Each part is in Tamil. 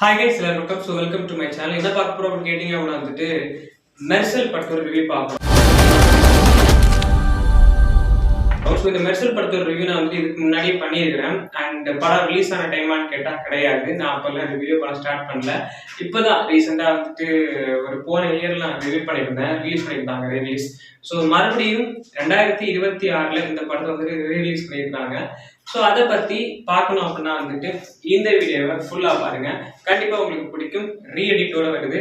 Hi guys, welcome to my channel. என்ன பார்க்க போறோம் அப்படின்னு கேட்டீங்க அப்படின்னா வந்துட்டு மெர்சல் படத்தோட ரிவ்யூ பார்ப்போம். ஸோ இந்த மெர்சல் படத்தோட ரிவ்யூ நான் வந்து இதுக்கு முன்னாடியே பண்ணியிருக்கிறேன். அண்ட் படம் ரிலீஸ் ஆன டைமான்னு கேட்டால் கிடையாது. நான் அப்போல்லாம் ரிவ்யூ பண்ண ஸ்டார்ட் பண்ணல. இப்போதான் ரீசெண்டாக வந்துட்டு ஒரு போன இயரில் நான் ரிவ்யூ பண்ணியிருந்தேன். ரிலீஸ் பண்ணியிருந்தாங்க ரிலீஸ். ஸோ மறுபடியும் 2026 இந்த படத்தை வந்து ரிலீஸ் பண்ணியிருந்தாங்க. ஸோ அதை பற்றி பார்க்கணும் அப்படின்னா வந்துட்டு இந்த வீடியோவை ஃபுல்லாக பாருங்கள். கண்டிப்பாக உங்களுக்கு பிடிக்கும். ரீஎடிட்டோட வருது,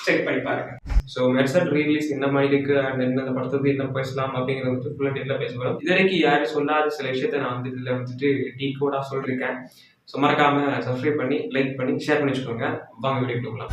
செக் பண்ணி பாருங்க. ஸோ மெர்சல் ரீலீஸ் என்ன மாதிரி இருக்கு அண்ட் என்ன படத்துக்கு என்ன பேசலாம் அப்படிங்கிறத வந்து ஃபுல்லாக டீட்டெயிலாக பேச போகிறோம். இது வரைக்கும் யாரும் சொல்லாத சில விஷயத்த நான் வந்து இதில் வந்துட்டு டீகோடாக சொல்லியிருக்கேன். ஸோ மறக்காம சப்ஸ்கிரைப் பண்ணி லைக் பண்ணி ஷேர் பண்ணி வச்சுக்கோங்க. வாங்க வீடியோ போகலாம்.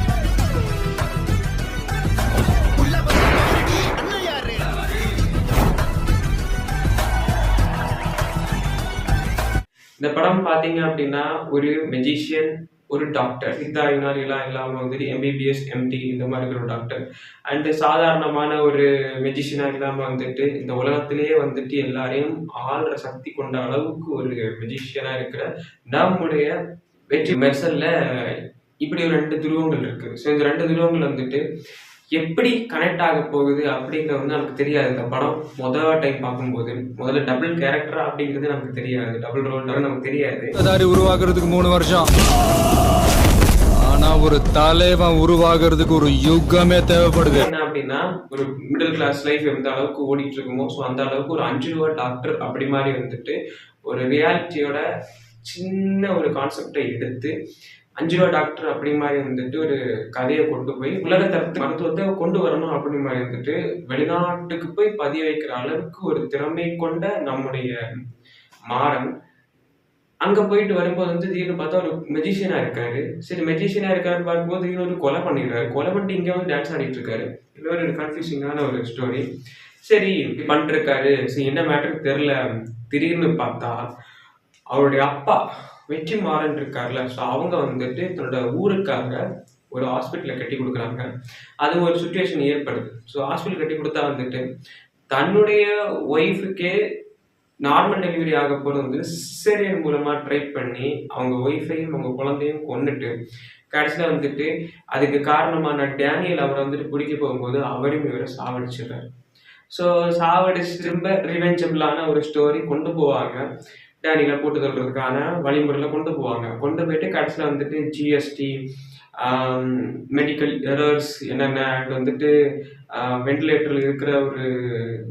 இந்த படம் பார்த்தீங்க அப்படின்னா ஒரு மெஜிஷியன், ஒரு டாக்டர், சித்தா யுனானிலாம் இல்லாமல் வந்துட்டு MBBS MD இந்த மாதிரி இருக்கிற ஒரு டாக்டர் அண்டு சாதாரணமான ஒரு மெஜிஷியனாக இல்லாமல் வந்துட்டு இந்த உலகத்திலேயே வந்துட்டு எல்லாரையும் ஆள்ற சக்தி கொண்ட அளவுக்கு ஒரு மெஜிஷியனாக இருக்கிற நம்முடைய வெற்றி மெர்சல்ல இப்படி ஒரு 2 துருவங்கள் இருக்குது. ஸோ இந்த 2 துருவங்கள் வந்துட்டு எப்படி கனெக்ட் ஆக போகுது அப்படிங்கிறது வந்து நமக்கு தெரியாது. இந்த படம் முதல் டைம் பார்க்கும்போது முதல்ல டபுள் கேரக்டரா அப்படிங்கிறது நமக்கு தெரியாது. டபுள் ரோல் நமக்கு தெரியாது. உருவாக்குறதுக்கு 3 வருஷம், ஆனா ஒரு தலைவன் உருவாக்குறதுக்கு ஒரு யுகமே தேவைப்படுது. என்ன அப்படின்னா ஒரு மிடில் கிளாஸ் லைஃப் எந்த அளவுக்கு ஓடிட்டு இருக்குமோ ஸோ அந்த அளவுக்கு ஒரு 5 ரூபா டாக்டர் அப்படி மாதிரி வந்துட்டு ஒரு ரியாலிட்டியோட சின்ன ஒரு கான்செப்டை எடுத்து 5 ரூபா டாக்டர் அப்படி மாதிரி வந்துட்டு ஒரு கதையை கொண்டு போய் உலகத்தரத்து மருத்துவத்தை கொண்டு வரணும் அப்படி மாதிரி வந்துட்டு வெளிநாட்டுக்கு போய் பதிய வைக்கிற அளவுக்கு ஒரு திறமை கொண்ட நம்முடைய மாறன் அங்க போயிட்டு வரும்போது வந்து திடீர்னு பார்த்தா ஒரு மெஜிஷியனா இருக்காரு. சரி, மெஜிஷியனா இருக்காருன்னு பார்க்கும்போது திடீர்னு ஒரு கொலை பண்ணிடுறாரு. கொலை பண்ணிட்டு இங்கே வந்து டான்ஸ் ஆடிட்டு இருக்காரு. இது ஒரு கன்ஃபியூசிங்கான ஒரு ஸ்டோரி. சரி, இப்படி பண்ணிட்டு இருக்காரு. சரி, என்ன மேட்டருக்கு தெரியல. திடீர்னு பார்த்தா அவருடைய அப்பா வெற்றி மாறன் இருக்காருல்ல, ஸோ அவங்க வந்துட்டு தன்னோட ஊருக்காக ஒரு ஹாஸ்பிட்டலை கட்டி கொடுக்குறாங்க. அது ஒரு சுச்சுவேஷன் ஏற்படுது. ஸோ ஹாஸ்பிட்டல் கட்டி கொடுத்தா வந்துட்டு தன்னுடைய ஒய்ஃபுக்கே நார்மல் டெலிவரி ஆக போகிறது வந்து சிசேரியன் மூலமாக ட்ரை பண்ணி அவங்க ஒய்ஃபையும் அவங்க குழந்தையும் கொண்டுட்டு கடைசியில் வந்துட்டு அதுக்கு காரணமான டேனியல் அவரை வந்துட்டு பிடிக்க போகும்போது அவரையும் இவரை சாவடிச்சிடுறாரு. ஸோ சாவடிச்சு திரும்ப ரிவெஞ்சபிளான ஒரு ஸ்டோரி கொண்டு போவாங்க. டேனியில போட்டு தள்ளுறதுக்கான வழிமுறையில் கொண்டு போவாங்க. கொண்டு போயிட்டு கடைசியில் வந்துட்டு ஜிஎஸ்டி, மெடிக்கல் எரர்ஸ் என்னென்ன அண்ட் வந்துட்டு வெண்டிலேட்டரில் இருக்கிற ஒரு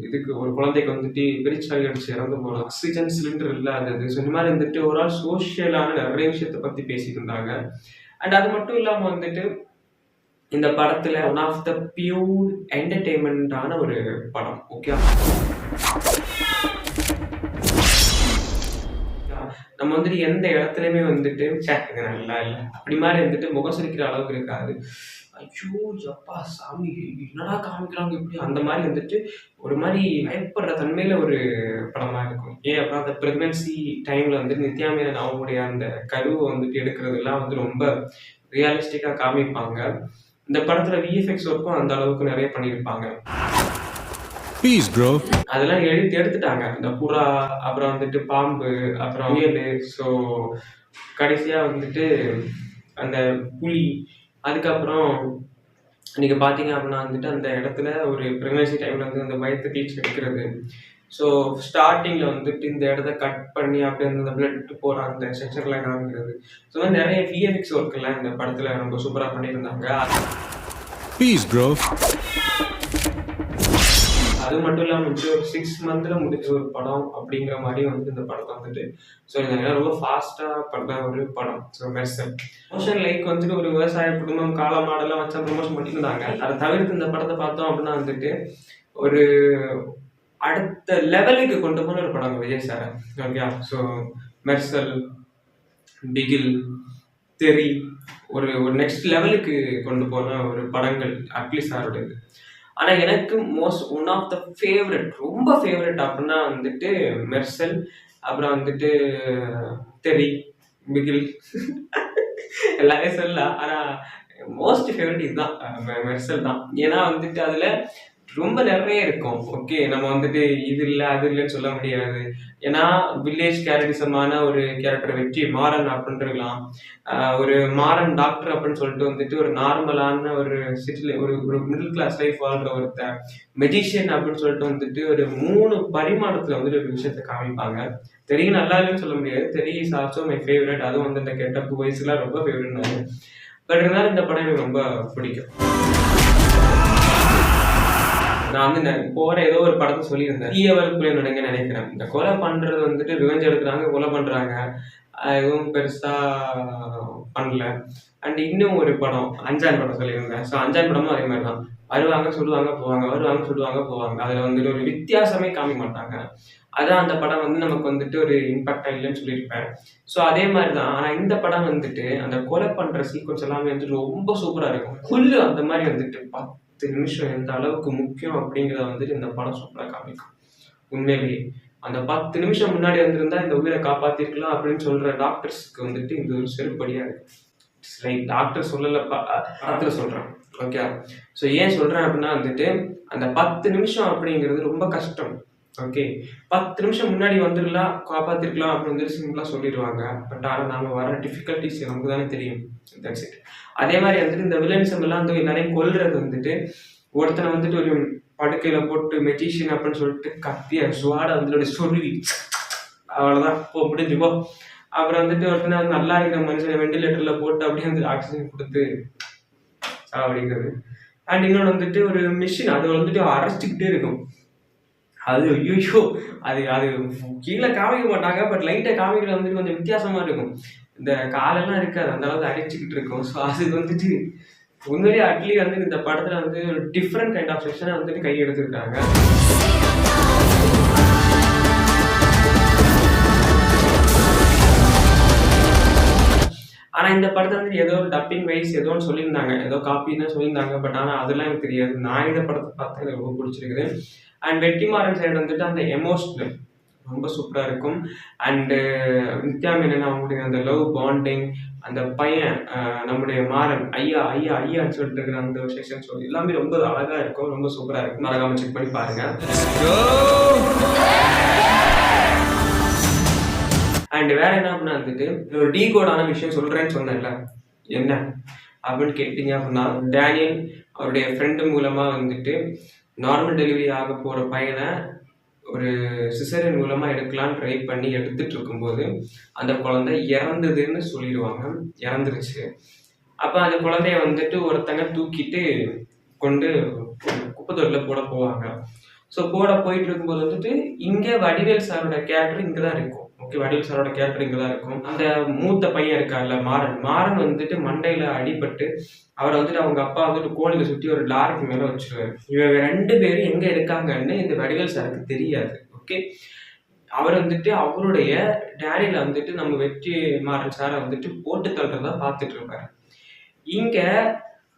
இதுக்கு ஒரு குழந்தைக்கு வந்துட்டு பெரிச்சாலி அடிச்சு இறந்து போகணும், ஆக்சிஜன் சிலிண்டர் இல்லாதது. ஸோ இந்த மாதிரி வந்துட்டு ஒரு ஆள் சோஷியலான நிறைய விஷயத்தை பற்றி பேசிட்டு இருந்தாங்க. அண்ட் அது மட்டும் இல்லாமல் வந்துட்டு இந்த படத்தில் ஒன் ஆஃப் த பியூர் என்டர்டெயின்மெண்டான ஒரு படம். ஓகே, நம்ம வந்துட்டு எந்த இடத்துலையுமே வந்துட்டு இது நல்லா இல்லை அப்படி மாதிரி வந்துட்டு முகம் சுரிக்கிற அளவுக்கு இருக்காது. ஐயோ எப்பா சாமி என்னடா காமிக்கிறாங்க இப்படி அந்த மாதிரி வந்துட்டு ஒரு மாதிரி பயப்படுற தன்மையில ஒரு படமா இருக்கும். ஏன் அப்புறம் அந்த பிரெக்னன்சி டைம்ல வந்துட்டு நித்யா மேனன் அவங்களுடைய அந்த கருவை வந்துட்டு எடுக்கிறதுலாம் வந்து ரொம்ப ரியலிஸ்டிக்கா காமிப்பாங்க. இந்த படத்துல VFX ஒர்க்கும் அந்த அளவுக்கு நிறைய பண்ணியிருப்பாங்க. அதெல்லாம் எடுத்துட்டாங்க. இந்த புறா, அப்புறம் வந்துட்டு பாம்பு, அப்புறம் முயல், ஸோ கடைசியா வந்துட்டு அந்த புலி, அதுக்கப்புறம் நீங்க பாத்தீங்க அப்படின்னா வந்துட்டு அந்த இடத்துல ஒரு பிரெக்னன்சி டைம்ல வந்து அந்த வயிற்று கிழிச்சு எடுக்கிறது. ஸோ ஸ்டார்டிங்ல வந்துட்டு இந்த இடத்த கட் பண்ணி அப்படியே அந்த பிளட் போற அந்த செக்ஷன்லாம் காமிக்கிறது. ஸோ வந்து நிறைய VFX ஒர்க் எல்லாம் இந்த படத்துல ரொம்ப சூப்பரா பண்ணியிருந்தாங்க. அது மட்டும் இல்லாமல் வந்துட்டு ஒரு 6 months முடிச்ச ஒரு படம் அப்படிங்கிற மாதிரி வந்துட்டு இந்த படத்தை வந்துட்டு ஸோ ரொம்ப ஃபாஸ்ட்டாக பண்ண ஒரு படம். ஸோ மெர்சல் மோஷன் லைக் வந்துட்டு ஒரு விவசாய குடும்பம் கால மாடெல்லாம் வச்சா ப்ரமோஷன் பண்ணியிருந்தாங்க. அதை தவிர்த்து இந்த படத்தை பார்த்தோம் அப்படின்னா வந்துட்டு ஒரு அடுத்த லெவலுக்கு கொண்டு போன ஒரு படம் Vijay sir. Okay, so Mersal, Bigil, தெரி ஒரு நெக்ஸ்ட் லெவலுக்கு கொண்டு போன ஒரு படங்கள் அட்லீஸ்ட் சாரோடது. ஆனால் எனக்கு ஒன் ஆஃப் த ஃபேவரட், ரொம்ப ஃபேவரட் அப்படின்னா வந்துட்டு மெர்சல், அப்புறம் வந்துட்டு தெரி, பிகில் எல்லாமே சொல்லலாம். ஆனால் மோஸ்ட் ஃபேவரட் இதுதான் மெர்சல் தான். ஏன்னா வந்துட்டு அதில் ரொம்ப நிறைய இருக்கும். ஓகே, நம்ம வந்துட்டு இது இல்லை அது இல்லைன்னு சொல்ல முடியாது. ஏன்னா வில்லேஜ் கேரக்டரிசமான ஒரு கேரக்டர் வெற்றி மாறன் அப்படின்னு இருக்கலாம். ஒரு மாறன் டாக்டர் அப்படின்னு சொல்லிட்டு வந்துட்டு ஒரு நார்மலான ஒரு சிட்டில ஒரு ஒரு மிடில் கிளாஸ் லைஃப் வாழ்ற ஒருத்தர் மெஜிஷியன் அப்படின்னு சொல்லிட்டு வந்துட்டு ஒரு 3 பரிமாணத்துல வந்துட்டு ஒரு விஷயத்த காமிப்பாங்க. தெரியும் நல்லா இல்லைன்னு சொல்ல முடியாது. தெரிய இஸ் ஆல்சோ மை ஃபேவரட். அதுவும் வந்து இந்த கெட்டப் வயசுலாம் ரொம்ப ஃபேவரட். பட் இருந்தாலும் இந்த படம் எனக்கு ரொம்ப பிடிக்கும். நான் வந்து போற ஏதோ ஒரு படத்தை சொல்லியிருந்தேன், தீயவருக்குள்ளே நுழைங்க நினைக்கிறேன். இந்த கொலை பண்றது வந்துட்டு ரிவெஞ்ச் எடுக்கிறாங்க, கொலை பண்றாங்க, எதுவும் பெருசா பண்ணல. அண்ட் இன்னும் ஒரு படம் அஞ்சான் படம் சொல்லியிருந்தேன். ஸோ அஞ்சான் படமும் அதே மாதிரி தான். வருவாங்க சொல்லுவாங்க போவாங்க, வருவாங்க சொல்லுவாங்க போவாங்க. அதுல வந்துட்டு ஒரு வித்தியாசமே காமிக்க மாட்டாங்க. அதான் அந்த படம் வந்து நமக்கு வந்துட்டு ஒரு இம்பாக்டா இல்லைன்னு சொல்லியிருப்பேன். ஸோ அதே மாதிரி தான். ஆனா இந்த படம் வந்துட்டு அந்த கொலை பண்ற சீக்வன்ஸ் எல்லாமே வந்துட்டு ரொம்ப சூப்பரா இருக்கும். குல்லு அந்த மாதிரி வந்துட்டு 10 நிமிஷம் எந்த அளவுக்கு முக்கியம் அப்படிங்கிறத வந்துட்டு இந்த படம் சூப்பரா காமிக்கும். உண்மையிலேயே அந்த 10 நிமிஷம் முன்னாடி வந்திருந்தா இந்த உயிரை காப்பாத்திருக்கலாம் அப்படின்னு சொல்ற டாக்டர்ஸ்க்கு வந்துட்டு இந்த ஒரு செருப்படியா இருக்கு. லைக் டாக்டர் சொல்லலப்பா, டாக்டர் சொல்றேன். ஓகே, ஸோ ஏன் சொல்றேன் அப்படின்னா வந்துட்டு அந்த 10 நிமிஷம் அப்படிங்கிறது ரொம்ப கஷ்டம். ஓகே, 10 நிமிஷம் முன்னாடி வந்துடலாம் காப்பாத்திருக்கலாம் அப்படின்னு வந்துட்டு சிம்பிளா சொல்லிடுவாங்க. பட் ஆனால் நாம வர டிஃபிகல்ட்டிஸ் நமக்கு தானே தெரியும். That's it. அதே மாதிரி வந்துட்டு இந்த வில்லனிசம் எல்லாம் வந்து எல்லாரையும் கொல்றது வந்துட்டு ஒருத்தனை வந்துட்டு ஒரு படுக்கையில போட்டு மெஜிஷியன் அப்படின்னு சொல்லிட்டு கத்திய சுவாட வந்து சொருவி அவ்வளவுதான் போ முடிஞ்சுப்போ. அப்புறம் வந்துட்டு ஒருத்தனை வந்து நல்லா இருக்கிற மனுஷனை வெண்டிலேட்டர்ல போட்டு அப்படியே வந்து ஆக்சிஜன் கொடுத்து அப்படிங்கிறது. அண்ட் இன்னொன்று வந்துட்டு ஒரு மிஷின் அது வந்துட்டு அரைச்சிக்கிட்டே இருக்கும். அது ஐயோ, அது அது கீழே காமிக்க மாட்டாங்க. பட் லைட்டை காமிக்கிறது வந்துட்டு கொஞ்சம் வித்தியாசமா இருக்கும். இந்த காலெல்லாம் இருக்காது, அந்த அளவுக்கு அடிச்சுக்கிட்டு இருக்கும். ஸோ அது வந்துட்டு உண்மையிலேயே அட்லி வந்து இந்த படத்துல வந்து ஒரு டிஃப்ரெண்ட் கைண்ட் ஆஃப் செக்ஷனை வந்துட்டு கை எடுத்திருக்காங்க. ஆனா இந்த படத்தை வந்து ஏதோ ஒரு டப்பிங் வைஸ் ஏதோ ஒன்று சொல்லியிருந்தாங்க, ஏதோ காப்பின்னு சொல்லியிருந்தாங்க. பட் ஆனால் அதெல்லாம் எனக்கு தெரியாது. நான் இந்த படத்தை பார்த்தா எனக்கு ரொம்ப பிடிச்சிருக்குது. அண்ட் வெற்றிமாறன் சைடு வந்துட்டு அந்த எமோஷனல் ரொம்ப சூப்பராக இருக்கும். அண்டு நித்யா மேனன் அவங்களுடைய அந்த லவ் பாண்டிங், அந்த பையன் நம்முடைய மாறன் ஐயா ஐயா ஐயான்னு சொல்லிட்டு இருக்கிற அந்த ஒரு செக்ஷன் சொல்லி எல்லாமே ரொம்ப அழகா இருக்கும், ரொம்ப சூப்பரா இருக்கும். மறக்காம செக் பண்ணி பாருங்க. அண்ட் வேற என்ன அப்படின்னா வந்துட்டு ஒரு டீகோடான விஷயம் சொல்றேன்னு சொன்னேன்ல, என்ன அப்படின்னு கேட்டீங்க அப்படின்னா, டேனியல் அவருடைய ஃப்ரெண்டு மூலமா வந்துட்டு நார்மல் டெலிவரி ஆக போற பையனை ஒரு சிசரியன் மூலமா எடுக்கலான்னு ட்ரை பண்ணி எடுத்துட்டு இருக்கும்போது அந்த குழந்தை இறந்ததுன்னு சொல்லிடுவாங்க. இறந்துருச்சு. அப்ப அந்த குழந்தைய வந்துட்டு ஒருத்தங்க தூக்கிட்டு கொண்டு குப்பைத்தொட்டில போட போவாங்க. ஸோ போட போயிட்டு இருக்கும்போது வந்துட்டு இங்கே வடிவேல் சாரோட கேரக்டர் இங்கே தான் இருக்கும். ஓகே, வடிவேல் சாரோட கேரக்டர் இங்கே தான் இருக்கும். அந்த மூத்த பையன் இருக்கார்ல மாறன் வந்துட்டு மண்டையில அடிபட்டு அவரை வந்துட்டு அவங்க அப்பா வந்துட்டு கோழில சுற்றி ஒரு லாரிக்கு மேலே வச்சிருவாரு. இவங்க 2 பேரும் எங்கே இருக்காங்கன்னு இந்த வடிவேல் சாருக்கு தெரியாது. ஓகே, அவர் வந்துட்டு அவருடைய டேடியில வந்துட்டு நம்ம வெற்றி மாறன் சாரை வந்துட்டு போட்டு தள்ளுறதா பார்த்துட்டு இருப்பாரு. இங்க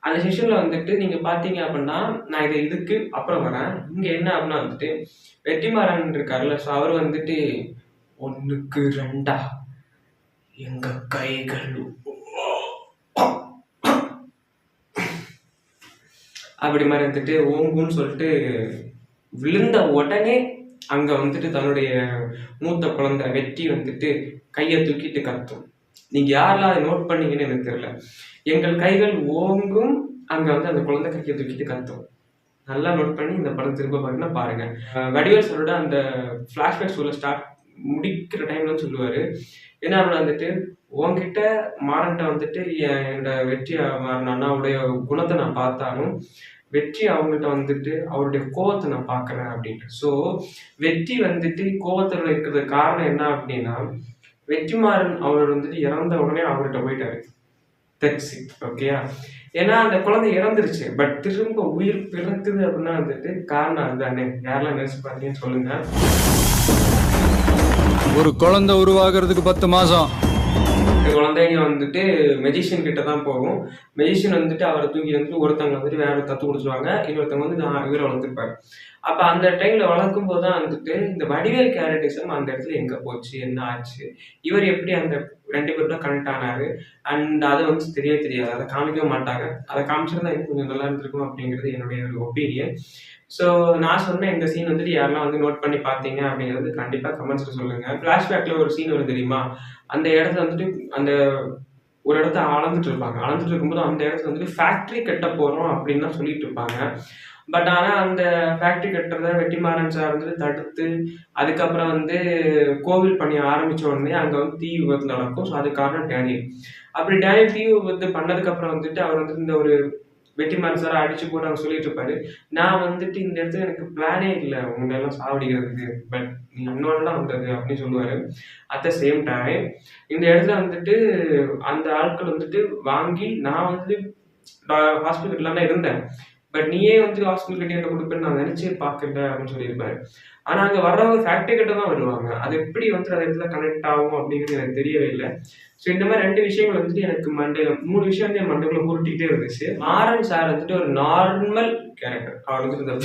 அந்த செஷன்ல வந்துட்டு நீங்க பாத்தீங்க அப்படின்னா, நான் இதுக்கு அப்புறம் வரேன். இங்க என்ன அப்படின்னா வந்துட்டு வெற்றிமாறன் இருக்காருல்ல, ஸோ அவர் வந்துட்டு 1க்கு 2 எங்க கைகள் அப்படி மாதிரி வந்துட்டு ஓங்குன்னு சொல்லிட்டு விழுந்த உடனே அங்க வந்துட்டு தன்னுடைய மூத்த குழந்தை வெற்றி வந்துட்டு கையை தூக்கிட்டு கத்தும். நீங்க யாரெல்லாம் அதை நோட் பண்ணீங்கன்னு எனக்கு தெரியல. எங்கள் கைகள் ஓங்கும், அங்க வந்து அந்த குழந்தை கையை தூக்கிட்டு கத்தும். நல்லா நோட் பண்ணி இந்த படம் திரும்ப பாருங்கன்னா பாருங்க. வடிவேல் சாரோட அந்த ஃபிளாஷ்பேக் சொல்ல ஸ்டார்ட் முடிக்கிற டைம்லன்னு சொல்லுவாரு, என்ன அப்படின்னா வந்துட்டு உன்கிட்ட மாறன்ட்ட வந்துட்டு என்னோட வெற்றி மாறன் அண்ணாவுடைய குணத்தை நான் பார்த்தாலும் வெற்றி அவங்ககிட்ட வந்துட்டு அவருடைய கோவத்தை நான் பார்க்குறேன் அப்படின்ட்டு. ஸோ வெற்றி வந்துட்டு கோவத்தில் இருக்கிறதுக்கு காரணம் என்ன அப்படின்னா, வெற்றிமாறன் அவர் வந்துட்டு இறந்த உடனே அவர்கிட்ட போயிட்டாரு. That's it. ஓகேயா? ஏன்னா அந்த குழந்தை இறந்துருச்சு. பட் திரும்ப உயிர் பிறக்குது அப்படின்னா வந்துட்டு காரணம் அதுதானே. யாரெல்லாம் நினைச்சு பார்த்தீங்கன்னு சொல்லுங்க. ஒரு குழந்தை உருவாகிறதுக்கு 10 மாசம். குழந்தைங்க வந்துட்டு மெஜிஷியன் கிட்ட தான் போகும். மெஜிஷியன் வந்துட்டு அவரை தூக்கி வந்துட்டு ஒருத்தவங்க வந்துட்டு வேற தத்து கொடுத்துருவாங்க, இன்னொருத்தவங்க வந்து நான் இவரை வளர்த்துருப்பாரு. அப்போ அந்த டைமில் வளர்க்கும் போது தான் வந்துட்டு இந்த வடிவேல் கேரக்டரிசம் அந்த இடத்துல எங்கே போச்சு, என்ன ஆச்சு, இவர் எப்படி அந்த 2 பேரும் கனெக்ட் ஆனாரு. அண்ட் அது வந்து தெரியாது, அதை காமிக்கவும் மாட்டாங்க. அதை காமிச்சிருந்தா இன்னும் கொஞ்சம் நல்லா இருந்திருக்கும் அப்படிங்கிறது என்னுடைய ஒரு ஒப்பீனியன். ஸோ நான் சொன்ன இந்த சீன் வந்துட்டு யாரெல்லாம் வந்து நோட் பண்ணி பார்த்தீங்க அப்படிங்கிறது கண்டிப்பாக கமெண்ட்ஸில் சொல்லுங்கள். ஃப்ளாஷ்பேக்கில் ஒரு சீன் வரும் தெரியுமா, அந்த இடத்துல வந்துட்டு அந்த ஒரு இடத்த அளந்துட்டு இருப்பாங்க. அளந்துட்டு இருக்கும்போது அந்த இடத்துல வந்துட்டு ஃபேக்ட்ரி கட்ட போகிறோம் அப்படின்னு தான் சொல்லிட்டு இருப்பாங்க. பட் ஆனால் அந்த ஃபேக்ட்ரி கட்டுறத வெற்றிமாறன் சார் வந்துட்டு தடுத்து, அதுக்கப்புறம் வந்து கோவில் பணி ஆரம்பித்த உடனே அங்கே வந்து தீ விபத்து நடக்கும். ஸோ அதுக்கு காரணம் டேனியல். அப்படி டேனியல் தீ விபத்து பண்ணதுக்கப்புறம் வந்துட்டு அவர் வந்து இந்த ஒரு வெற்றிமாறன் சாரை அடிச்சு போட்டு அவங்க சொல்லிட்டு இருப்பாரு, நான் வந்துட்டு இந்த இடத்துல எனக்கு பிளானே இல்லை உங்களெல்லாம் சாவடிக்கிறதுக்கு, பட் நீ என்னோட தான் வந்தது அப்படின்னு சொல்லுவாரு. அட் த சேம் டைம் இந்த இடத்துல வந்துட்டு அந்த ஆட்கள் வந்துட்டு வாங்கி நான் வந்து ஹாஸ்பிட்டல் தான் இருந்தேன், பட் நீயே வந்து ஹாஸ்பிட்டல் கட்டி என்ன கொடுப்பேன்னு நான் நினைச்சே பார்க்கல அப்படின்னு சொல்லியிருப்பாரு. ஆனா அங்க வர்றவங்க ஃபேக்டரி கிட்ட தான் வருவாங்க. அது எப்படி வந்து அந்த இடத்துல கனெக்ட் ஆகும் அப்படிங்கிறது எனக்கு தெரியவே இல்லை. ஸோ இந்த மாதிரி 2 விஷயங்கள் வந்துட்டு எனக்கு மண்டையில 3 விஷயம் வந்து என் மண்டைக்குள்ள உருட்டிக்கிட்டே இருந்துச்சு. மாறன் சார் வந்துட்டு ஒரு நார்மல் கேரக்டர். அவர் வந்துட்டு இந்த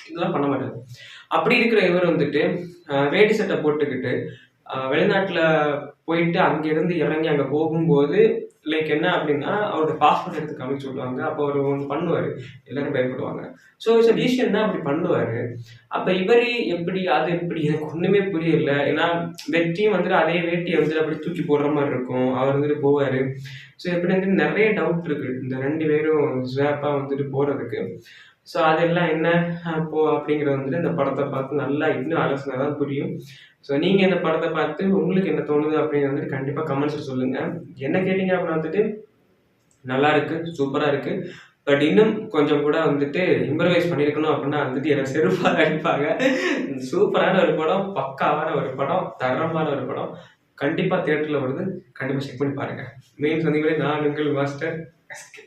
இதெல்லாம் பண்ண மாட்டாரு. அப்படி இருக்கிற இவர் வந்துட்டு வேட்டி சட்டை போட்டுக்கிட்டு வெளிநாட்டுல போயிட்டு அங்கிருந்து இறங்கி அங்க போகும்போது லைக் என்ன அப்படின்னா அவரோட பாஸ்போர்ட் எடுத்து காமிச்சு சொல்லுவாங்க. அப்போ அவர் ஒன்று பண்ணுவார், எல்லாரும் பயப்படுவாங்க. ஸோ இட்ஸ் விஷயம் தான் அப்படி பண்ணுவார். அப்போ இவர் எப்படி அது எப்படி எனக்கு ஒன்றுமே புரியல. ஏன்னா வெற்றியும் வந்துட்டு அதே வேட்டியை வந்துட்டு அப்படி தூக்கி போடுற மாதிரி இருக்கும், அவர் வந்துட்டு போவார். ஸோ எப்படி வந்துட்டு நிறைய டவுட் இருக்குது இந்த 2 பேரும் ஸ்வாப்பாக வந்துட்டு போகிறதுக்கு. ஸோ அதெல்லாம் என்ன அப்படிங்கிறது வந்துட்டு இந்த படத்தை பார்த்து நல்லா இன்னும் அலசினா தான் புரியும். ஸோ நீங்கள் இந்த படத்தை பார்த்து உங்களுக்கு என்ன தோணுது அப்படிங்கிறது வந்துட்டு கண்டிப்பாக கமெண்ட்ஸில் சொல்லுங்கள். என்ன கேட்டிங்க அப்படின்னா வந்துட்டு நல்லா இருக்குது, சூப்பராக இருக்குது, பட் இன்னும் கொஞ்சம் கூட வந்துட்டு இம்ப்ரவைஸ் பண்ணியிருக்கணும் அப்படின்னா வந்துட்டு எனக்கு செருப்பாக அடிப்பாங்க. சூப்பரான ஒரு படம், பக்காவான ஒரு படம், தரமான ஒரு படம். கண்டிப்பாக தியேட்டரில் வருது, கண்டிப்பாக செக் பண்ணி பாருங்கள். மெயின் சந்திகளை நான் உங்கள் மாஸ்டர் எஸ்கே.